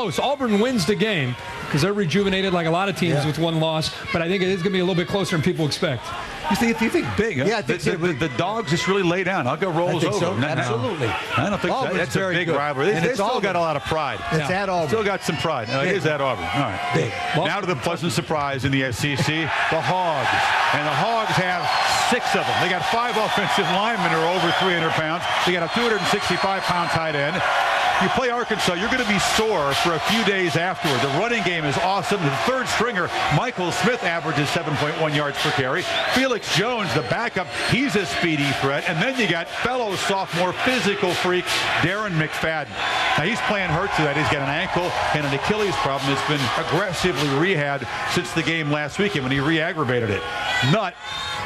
close. Auburn wins the game because they're rejuvenated like a lot of teams with one loss. But I think it is going to be a little bit closer than people expect. You think big, huh? Yeah, I think the Dogs just really lay down. I'll go Rolls over. So. Absolutely. I don't think that's a big rivalry. They still got a lot of pride. It's at Auburn. Still got some pride. No, it is at Auburn. All right. Big. Well, now to the pleasant surprise in the SEC, the Hogs. And the Hogs have 6 of them. They got 5 offensive linemen who are over 300 pounds. They got a 265-pound tight end. You play Arkansas, you're going to be sore for a few days afterward. The running game is awesome. The third stringer, Michael Smith, averages 7.1 yards per carry. Felix Jones, the backup, he's a speedy threat. And then you got fellow sophomore physical freak, Darren McFadden. Now, he's playing hurt to that. He's got an ankle and an Achilles problem that's been aggressively rehabbed since the game last weekend when he re-aggravated it.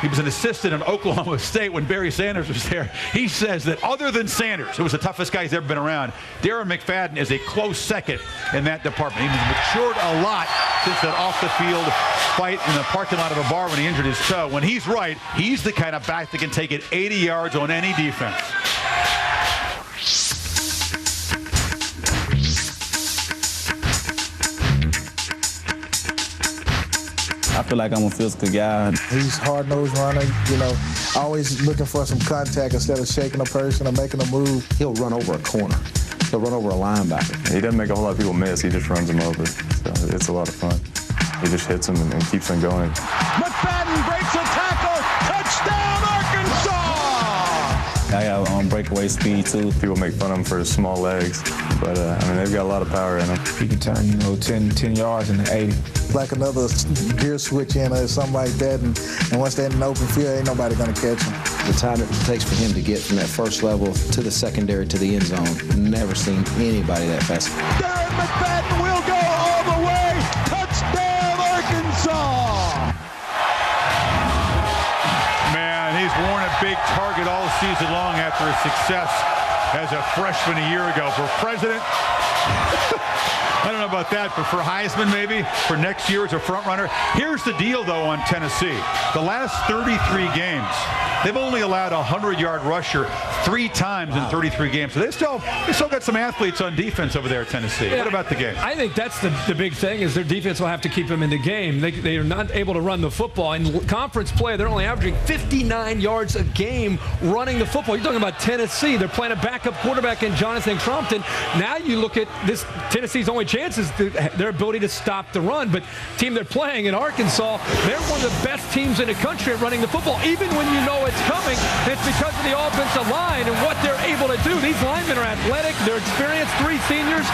He was an assistant in Oklahoma State when Barry Sanders was there. He says that other than Sanders, who was the toughest guy he's ever been around, Darren McFadden is a close second in that department. He's matured a lot since that off-the-field fight in the parking lot of a bar when he injured his toe. When he's right, he's the kind of back that can take it 80 yards on any defense. I feel like I'm a physical guy. He's hard-nosed runner, always looking for some contact instead of shaking a person or making a move. He'll run over a corner. He'll run over a linebacker. He doesn't make a whole lot of people miss. He just runs them over. So it's a lot of fun. He just hits them and keeps them going. McFadden breaks a tackle. Touchdown, Arkansas! I got breakaway speed, too. People make fun of him for his small legs. But, they've got a lot of power in them. He can turn, 10 yards into 80. Like another gear switch in or something like that. And once they're in an open field, ain't nobody going to catch him. The time it takes for him to get from that first level to the secondary to the end zone, never seen anybody that fast. Darren McFadden will go all the way. Touchdown, Arkansas! Man, he's worn a big target all season long after his success as a freshman a year ago. For president, I don't know about that, but for Heisman maybe, for next year as a front runner. Here's the deal, though, on Tennessee. The last 33 games, they've only allowed a 100-yard rusher 3 times in 33 games. So they still got some athletes on defense over there at Tennessee. What about the game? I think that's the big thing is their defense will have to keep them in the game. They are not able to run the football. In conference play, they're only averaging 59 yards a game running the football. You're talking about Tennessee. They're playing a backup quarterback in Jonathan Crompton. Now you look at this, Tennessee's only chance is their ability to stop the run. But the team they're playing in Arkansas, they're one of the best teams in the country at running the football, even when you know it's coming. It's because of the offensive line and what they're able to do. These linemen are athletic. They're experienced, 3 seniors.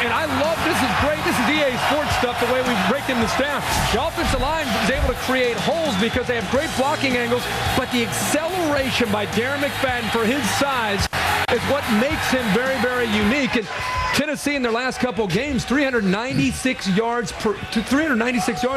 And I love, this is great. This is EA Sports stuff, the way we break them this down. The offensive line is able to create holes because they have great blocking angles, but the acceleration by Darren McFadden for his size is what makes him very, very unique. And Tennessee in their last couple games, 396 yards in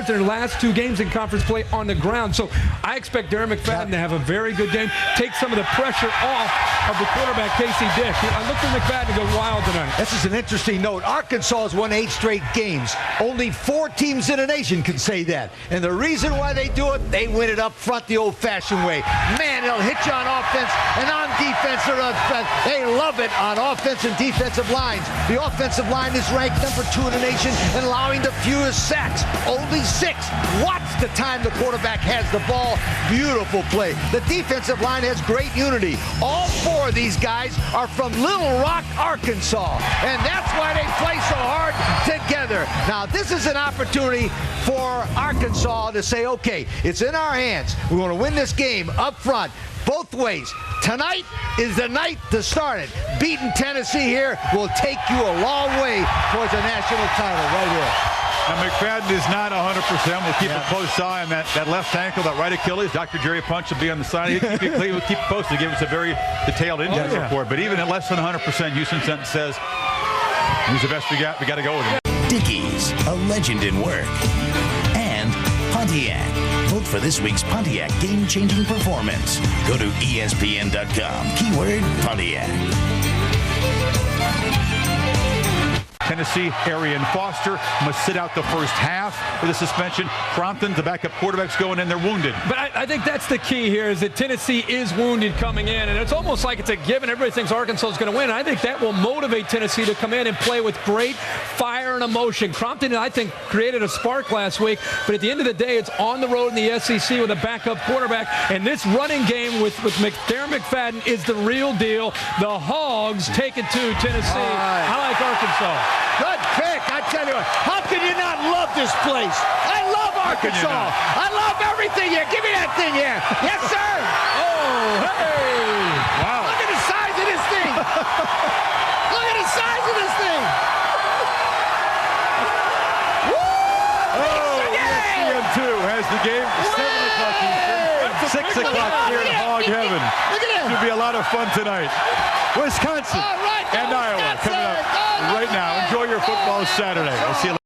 their last 2 games in conference play on the ground. So I expect Darren McFadden to have a very good game, take some of the pressure off of the quarterback, Casey Dick. I look for McFadden to go wild tonight. This is an interesting note. Arkansas has won 8 straight games. Only 4 teams in the nation can say that. And the reason why they do it, they win it up front the old-fashioned way. Man, they'll hit you on offense and on defense. They love it on offense and defensive lines. The offensive line is ranked number 2 in the nation and allowing the fewest sacks. Only 6. Watch the time the quarterback has the ball. Beautiful play. The defensive line has great unity. All 4 of these guys are from Little Rock, Arkansas. And that's why they play so hard together. Now, this is an opportunity for Arkansas to say, okay, it's in our hands. We want to win this game up front. Both ways. Tonight is the night to start it. Beating Tennessee here will take you a long way towards a national title right here. Now, McFadden is not 100%. We'll keep a close eye on that left ankle, that right Achilles. Dr. Jerry Punch will be on the side. He'll keep posted, give us a very detailed injury report. But even at less than 100%, Houston Sentence says he's the best we got. We got to go with him. Dickies, a legend in work. And Pontiac. Vote for this week's Pontiac game-changing performance. Go to ESPN.com. Keyword Pontiac. Tennessee, Arian Foster must sit out the first half with a suspension. Crompton, the backup quarterback's going in. They're wounded. But I think that's the key here is that Tennessee is wounded coming in, and it's almost like it's a given. Everybody thinks Arkansas is going to win. I think that will motivate Tennessee to come in and play with great fire and emotion. Crompton, I think, created a spark last week, but at the end of the day, it's on the road in the SEC with a backup quarterback, and this running game with Darren McFadden is the real deal. The Hogs take it to Tennessee. Right. I like Arkansas. Good pick. I tell you what, how can you not love this place? I love Arkansas. I love everything here. Give me that thing here. Yes, sir. Oh, hey. Wow. Look at the size of this thing. Look at the size of this thing. ESPN2 has the game 7 o'clock Eastern, 6 o'clock here in Hog Heaven. Look at this. Should be a lot of fun tonight. Wisconsin and Iowa coming up right now. Enjoy your football Saturday. We'll see you later.